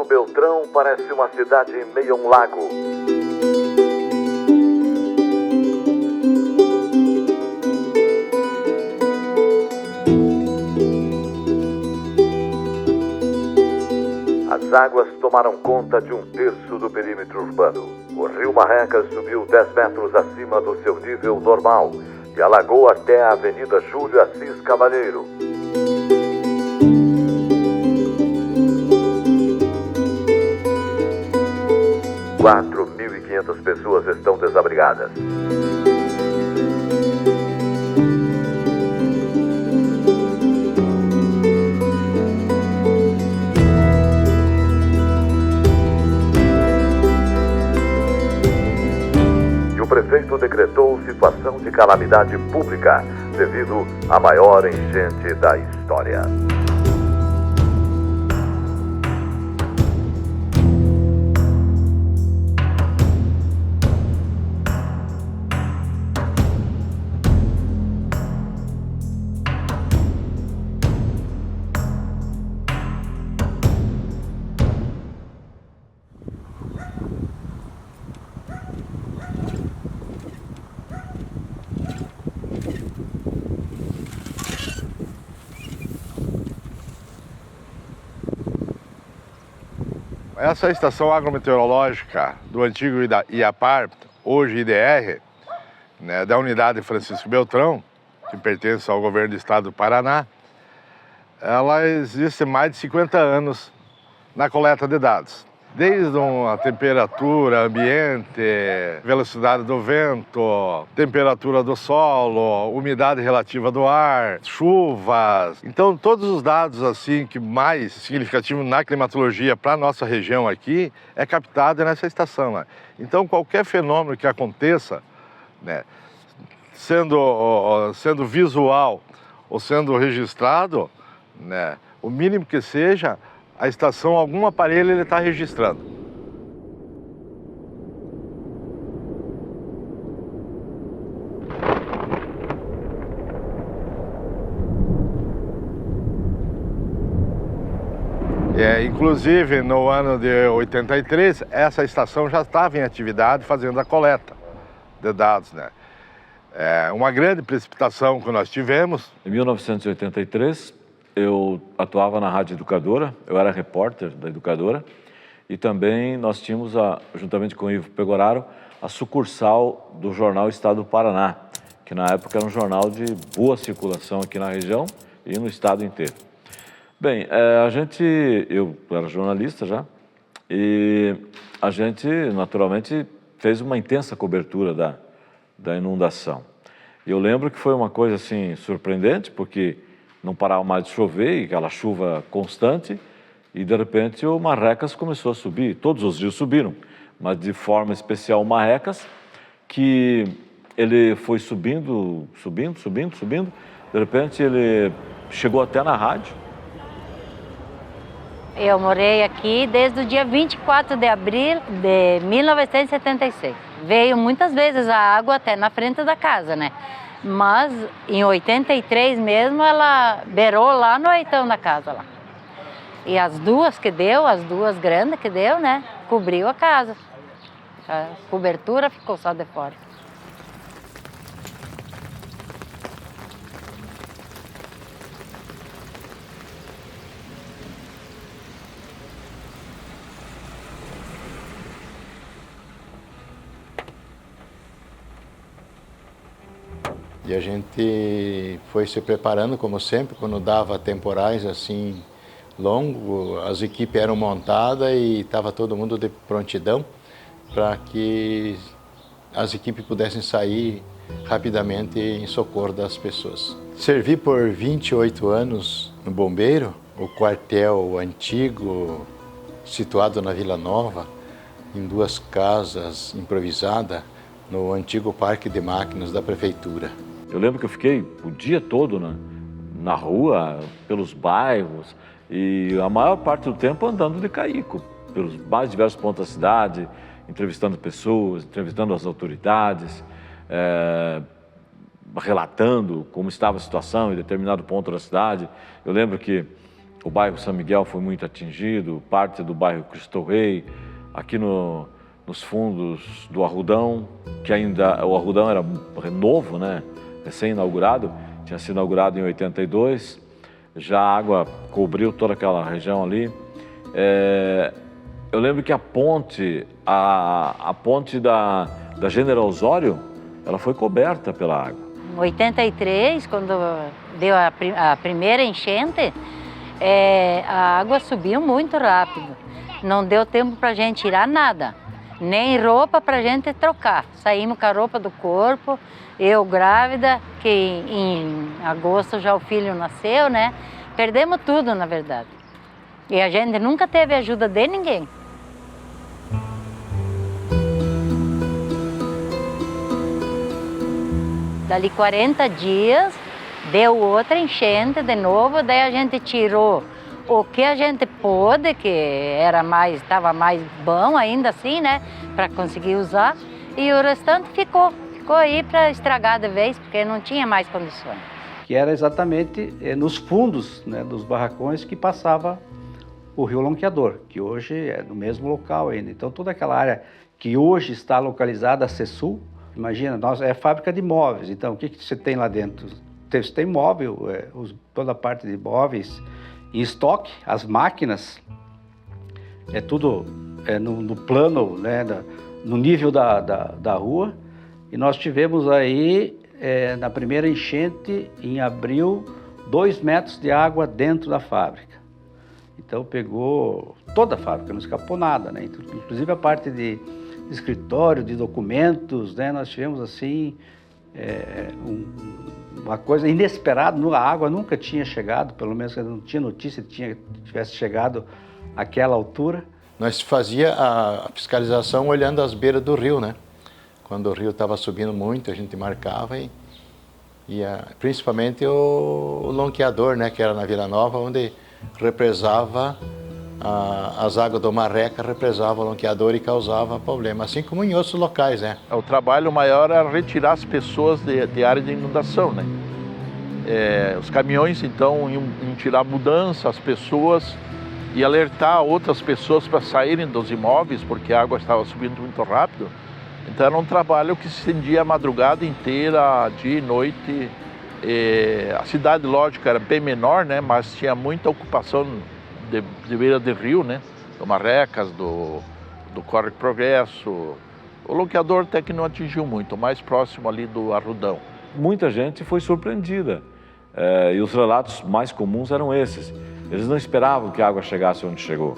Beltrão parece uma cidade em meio a um lago. As águas tomaram conta de 1/3 do perímetro urbano. O rio Marrecas subiu 10 metros acima do seu nível normal e alagou até a Avenida Júlio Assis Cavalheiro. – 4.500 pessoas estão desabrigadas. O prefeito decretou situação de calamidade pública devido à maior enchente da história. Essa é a estação agrometeorológica do antigo IAPAR, hoje IDR, né, da unidade Francisco Beltrão, que pertence ao governo do estado do Paraná. Ela existe há mais de 50 anos na coleta de dados. Desde a temperatura ambiente, velocidade do vento, temperatura do solo, umidade relativa do ar, chuvas. Então, todos os dados assim que mais significativos na climatologia para a nossa região aqui é captado nessa estação, né? Então, qualquer fenômeno que aconteça, né, sendo visual ou sendo registrado, né, o mínimo que seja, a estação, algum aparelho ele está registrando. Inclusive, no ano de 83, essa estação já estava em atividade fazendo a coleta de dados, né? Uma grande precipitação que nós tivemos. Em 1983, eu atuava na Rádio Educadora, eu era repórter da Educadora, e também nós tínhamos, juntamente com o Ivo Pegoraro, a sucursal do jornal Estado do Paraná, que na época era um jornal de boa circulação aqui na região e no estado inteiro. Bem, eu era jornalista já, e a gente, naturalmente, fez uma intensa cobertura da inundação. Eu lembro que foi uma coisa, assim, surpreendente, porque não parava mais de chover, e aquela chuva constante, e de repente o Marrecas começou a subir. Todos os rios subiram, mas de forma especial o Marrecas, que ele foi subindo, de repente ele chegou até na rádio. Eu morei aqui desde o dia 24 de abril de 1976. Veio muitas vezes a água até na frente da casa, né? Mas em 83 mesmo, ela beirou lá no oitão da casa lá. E as duas grandes que deu, né, cobriu a casa. A cobertura ficou só de fora. E a gente foi se preparando, como sempre, quando dava temporais assim longos, as equipes eram montadas e estava todo mundo de prontidão para que as equipes pudessem sair rapidamente em socorro das pessoas. Servi por 28 anos no Bombeiro, o quartel antigo, situado na Vila Nova, em 2 casas improvisadas, no antigo Parque de Máquinas da Prefeitura. Eu lembro que eu fiquei o dia todo na rua, pelos bairros, e a maior parte do tempo andando de caico, pelos mais diversos pontos da cidade, entrevistando pessoas, entrevistando as autoridades, relatando como estava a situação em determinado ponto da cidade. Eu lembro que o bairro São Miguel foi muito atingido, parte do bairro Cristo Rei, aqui nos fundos do Arrudão, que ainda o Arrudão era novo, né? Recém-inaugurado, tinha sido inaugurado em 82, já a água cobriu toda aquela região ali. Eu lembro que a ponte da General Osório, ela foi coberta pela água. Em 83, quando deu a primeira enchente, a água subiu muito rápido. Não deu tempo para a gente tirar nada, nem roupa para a gente trocar. Saímos com a roupa do corpo, eu grávida, que em agosto já o filho nasceu, né? Perdemos tudo, na verdade. E a gente nunca teve ajuda de ninguém. Dali 40 dias, deu outra enchente de novo, daí a gente tirou o que a gente pôde, que estava mais bom ainda assim, né, para conseguir usar, e o restante ficou aí para estragar de vez, porque não tinha mais condições. Que era exatamente nos fundos, né, dos barracões que passava o Rio Lonqueador, que hoje é no mesmo local ainda. Então toda aquela área que hoje está localizada a Cesul, imagina, é fábrica de móveis, então o que você tem lá dentro? Você tem móvel, toda a parte de móveis em estoque, as máquinas, é tudo no plano, né, no nível da rua. E nós tivemos aí, na primeira enchente, em abril, 2 metros de água dentro da fábrica. Então pegou toda a fábrica, não escapou nada, né? Inclusive a parte de escritório, de documentos, né? Nós tivemos assim uma coisa inesperada. A água nunca tinha chegado, pelo menos não tinha notícia que tivesse chegado àquela altura. Nós fazia a fiscalização olhando as beiras do rio, né? Quando o rio estava subindo muito, a gente marcava principalmente o Lonqueador, né? Que era na Vila Nova, onde represava as águas do Marreca, represava o Lonqueador e causava problema, assim como em outros locais, né? O trabalho maior era retirar as pessoas de área de inundação, né? Os caminhões, então, iam tirar mudança, as pessoas, e alertar outras pessoas para saírem dos imóveis, porque a água estava subindo muito rápido. Então era um trabalho que se estendia a madrugada inteira, dia e noite. A cidade, lógico, era bem menor, né? Mas tinha muita ocupação de beira de rio, né? Do Marrecas, do Córrego Progresso. O Lonqueador até que não atingiu muito, mais próximo ali do Arrudão. Muita gente foi surpreendida, e os relatos mais comuns eram esses. Eles não esperavam que a água chegasse onde chegou.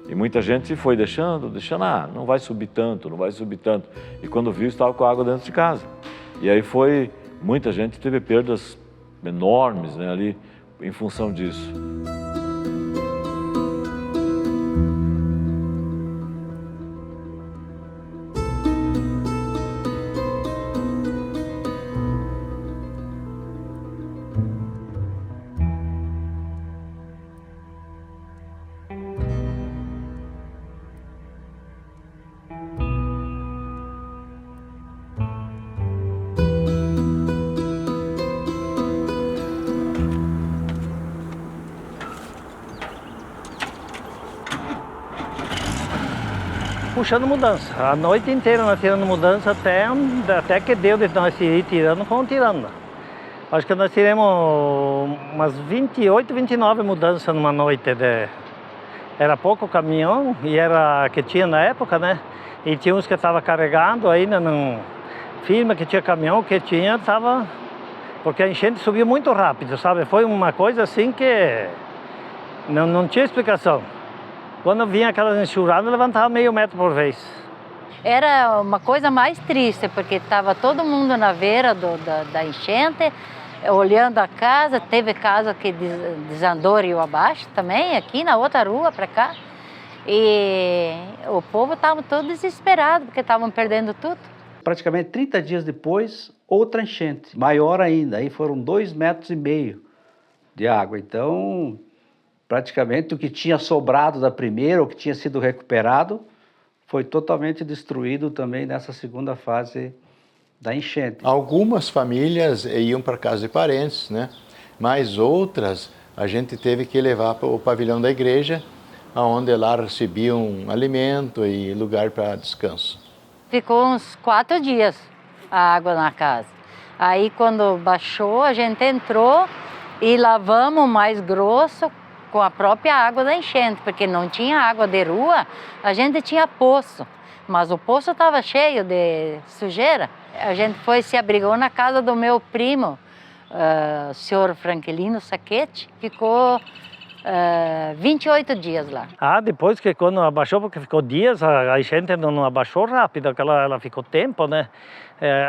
E muita gente foi deixando, não vai subir tanto, não vai subir tanto. E quando viu, estava com a água dentro de casa. E aí muita gente teve perdas enormes, né, ali em função disso. Puxando mudança, a noite inteira nós tirando mudança até que deu de nós ir tirando, fomos tirando. Acho que nós tiramos umas 28, 29 mudanças numa noite. Era pouco caminhão, e era que tinha na época, né? E tinha uns que estavam carregando, ainda não firma que tinha caminhão, que tinha, estava... Porque a enchente subiu muito rápido, sabe? Foi uma coisa assim que não tinha explicação. Quando vinha aquelas enxurradas, levantava meio metro por vez. Era uma coisa mais triste, porque estava todo mundo na beira da enchente, olhando a casa. Teve casa que desandou rio abaixo também, aqui na outra rua para cá. E o povo estava todo desesperado, porque estavam perdendo tudo. Praticamente 30 dias depois, outra enchente, maior ainda. Aí foram 2,5 metros de água. Então, praticamente o que tinha sobrado da primeira, ou que tinha sido recuperado, foi totalmente destruído também nessa segunda fase da enchente. Algumas famílias iam para casa de parentes, né? Mas outras a gente teve que levar para o pavilhão da igreja, onde lá recebiam alimento e lugar para descanso. Ficou uns 4 dias a água na casa. Aí quando baixou, a gente entrou e lavamos mais grosso com a própria água da enchente, porque não tinha água de rua, a gente tinha poço, mas o poço estava cheio de sujeira. A gente se abrigou na casa do meu primo, o senhor Franquelino Saquete, ficou 28 dias lá. Depois que quando abaixou, porque ficou dias, a enchente não abaixou rápido, ela ficou tempo, né?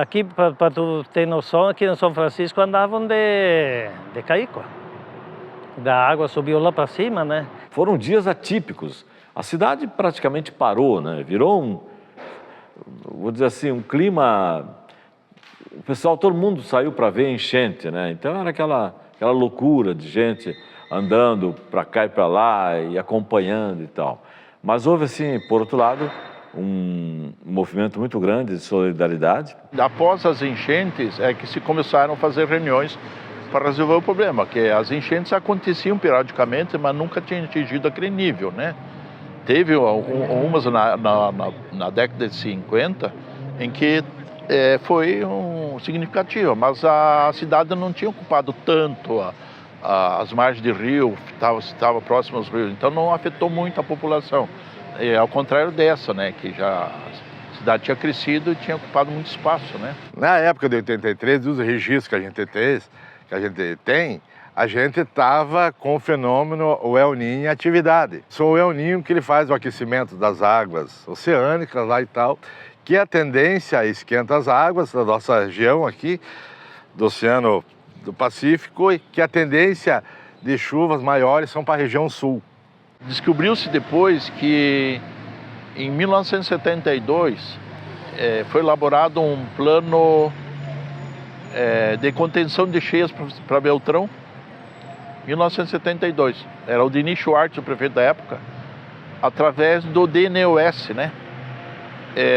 Aqui, para tu ter noção, aqui no São Francisco andavam de caico. Da água subiu lá para cima, né? Foram dias atípicos. A cidade praticamente parou, né? Virou vou dizer assim, um clima... O pessoal, todo mundo saiu para ver enchente, né? Então era aquela loucura de gente andando para cá e para lá e acompanhando e tal. Mas houve, assim, por outro lado, um movimento muito grande de solidariedade. Após as enchentes é que se começaram a fazer reuniões para resolver o problema, que as enchentes aconteciam periodicamente, mas nunca tinham atingido aquele nível, né? Teve umas na década de 50 em que foi significativa, mas a cidade não tinha ocupado tanto as margens de rio, estava próximo aos rios, então não afetou muito a população. Ao contrário dessa, né, que já a cidade tinha crescido e tinha ocupado muito espaço, né? Na época de 83, dos registros que a gente tem, a gente estava com o fenômeno o El Niño em atividade. Só o El Niño que ele faz o aquecimento das águas oceânicas lá e tal, que a tendência esquenta as águas da nossa região aqui, do Oceano do Pacífico, e que a tendência de chuvas maiores são para a região sul. Descobriu-se depois que em 1972 foi elaborado um plano de contenção de cheias para Beltrão, 1972. Era o Denis Schwartz, o prefeito da época, através do DNEOS, né?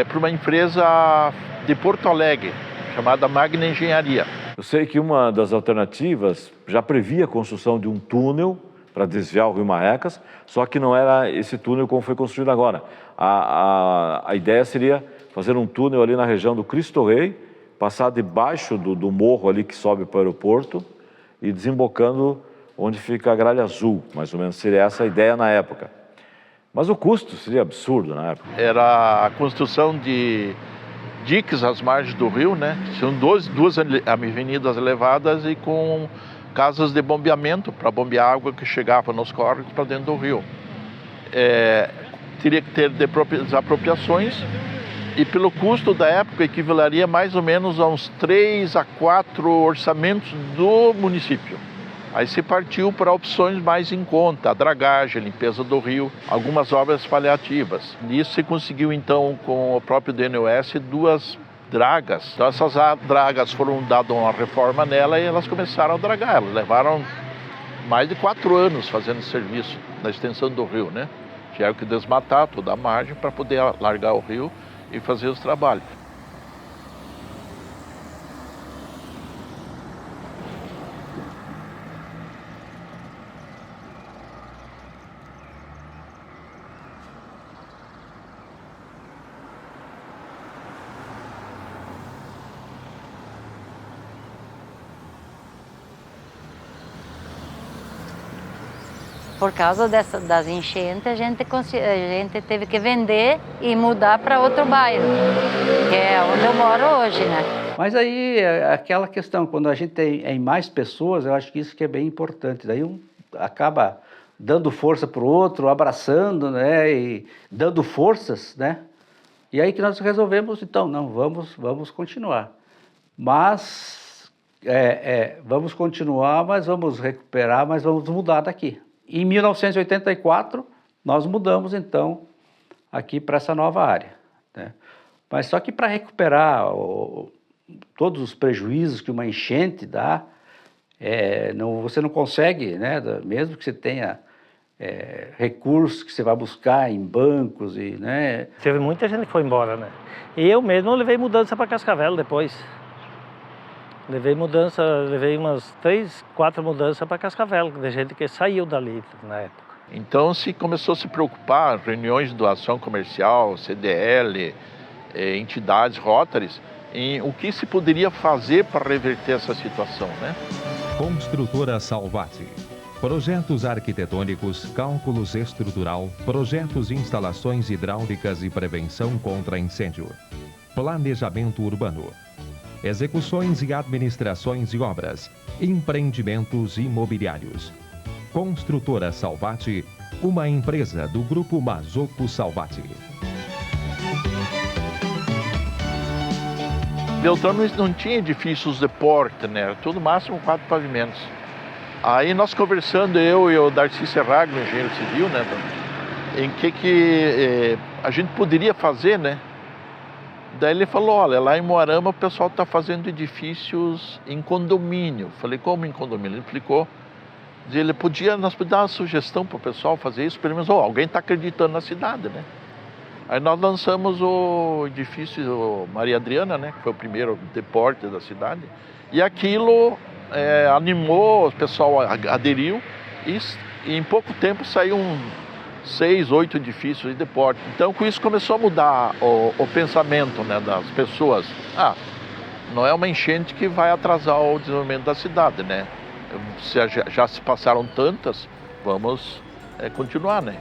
Para uma empresa de Porto Alegre, chamada Magna Engenharia. Eu sei que uma das alternativas já previa a construção de um túnel para desviar o Rio Marrecas, só que não era esse túnel como foi construído agora. A ideia seria fazer um túnel ali na região do Cristo Rei, passar debaixo do morro ali que sobe para o aeroporto e desembocando onde fica a Gralha Azul, mais ou menos seria essa a ideia na época. Mas o custo seria absurdo na época. Era a construção de diques às margens do rio, né? São duas avenidas elevadas e com casas de bombeamento para bombear a água que chegava nos córregos para dentro do rio. Teria que ter desapropriações e pelo custo da época equivaleria mais ou menos a uns 3 a 4 orçamentos do município. Aí se partiu para opções mais em conta, a dragagem, a limpeza do rio, algumas obras paliativas. Nisso se conseguiu então com o próprio DNOS 2 dragas. Então essas dragas foram dadas uma reforma nela e elas começaram a dragar. Elas levaram mais de 4 anos fazendo serviço na extensão do rio, né? Tiveram que desmatar toda a margem para poder largar o rio e fazer os trabalhos. Por causa das enchentes, a gente teve que vender e mudar para outro bairro, que é onde eu moro hoje, né? Mas aí, aquela questão, quando a gente tem em mais pessoas, eu acho que isso que é bem importante. Daí um acaba dando força para o outro, abraçando, né? E dando forças, né? E aí que nós resolvemos, então, não, vamos continuar. Mas, vamos continuar, mas vamos recuperar, mas vamos mudar daqui. Em 1984, nós mudamos, então, aqui para essa nova área, né? Mas só que para recuperar todos os prejuízos que uma enchente dá, você não consegue, né? Mesmo que você tenha recursos que você vai buscar em bancos e, né? Teve muita gente que foi embora, né? E eu mesmo levei mudança para Cascavel depois. Levei umas 3, 4 mudanças para Cascavel, de gente que saiu dali na época. Então se começou a se preocupar, reuniões de doação comercial, CDL, entidades, Rotaries, em o que se poderia fazer para reverter essa situação, né? Construtora Salvati. Projetos arquitetônicos, cálculos estrutural, projetos de instalações hidráulicas e prevenção contra incêndio. Planejamento urbano. Execuções e administrações de obras. Empreendimentos imobiliários. Construtora Salvati, uma empresa do Grupo Mazzocco Salvati. Beltrão não tinha edifícios de porta, né? Era tudo máximo 4 pavimentos. Aí nós conversando, eu e o Darcy Serragno, engenheiro civil, né? Em que a gente poderia fazer, né? Daí ele falou, olha, lá em Moarama o pessoal está fazendo edifícios em condomínio. Falei, como em condomínio? Ele explicou. Nós podíamos dar uma sugestão para o pessoal fazer isso, pelo menos alguém está acreditando na cidade, né? Aí nós lançamos o edifício Maria Adriana, né? Que foi o primeiro deporte da cidade. E aquilo animou, o pessoal aderiu e em pouco tempo saiu 6, 8 edifícios de deporte. Então com isso começou a mudar o pensamento, né, das pessoas. Não é uma enchente que vai atrasar o desenvolvimento da cidade, né? Já se passaram tantas, vamos continuar, né?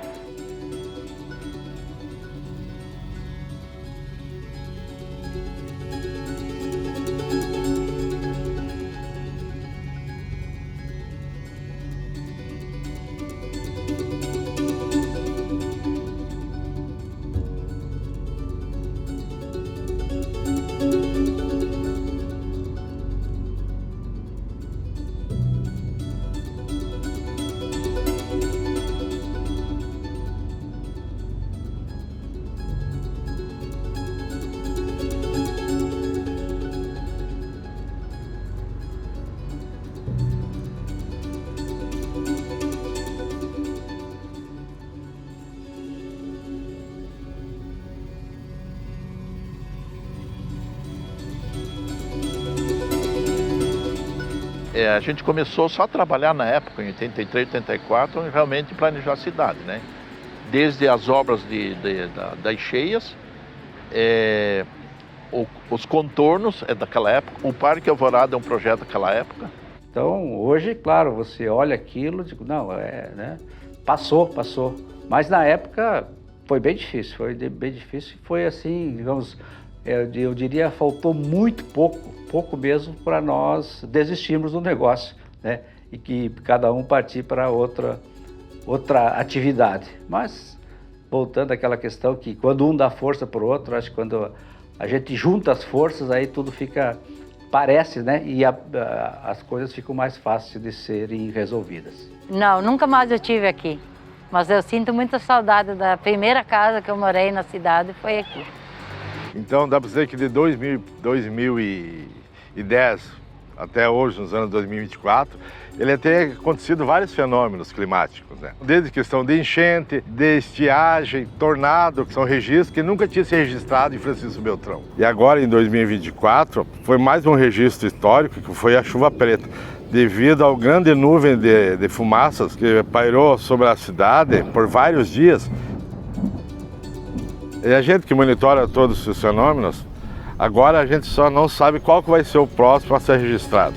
A gente começou só a trabalhar na época, em 83, 84, realmente planejar a cidade, né? Desde as obras das cheias, os contornos daquela época, o Parque Alvorada é um projeto daquela época. Então, hoje, claro, você olha aquilo e diz, não, né? Passou. Mas na época foi bem difícil, foi assim, digamos, eu diria, faltou muito pouco mesmo para nós desistirmos do negócio, né? E que cada um partir para outra atividade. Mas, voltando àquela questão que quando um dá força para o outro, acho que quando a gente junta as forças, aí tudo parece, né? E as coisas ficam mais fáceis de serem resolvidas. Não, nunca mais eu estive aqui, mas eu sinto muita saudade da primeira casa que eu morei na cidade, foi aqui. Então dá para dizer que de 2010 até hoje, nos anos 2024, ele tem acontecido vários fenômenos climáticos, né? Desde questão de enchente, de estiagem, tornado, que são registros que nunca tinham se registrado em Francisco Beltrão. E agora, em 2024, foi mais um registro histórico, que foi a chuva preta, devido ao grande nuvem de fumaças que pairou sobre a cidade por vários dias. E a gente que monitora todos esses fenômenos, agora a gente só não sabe qual que vai ser o próximo a ser registrado.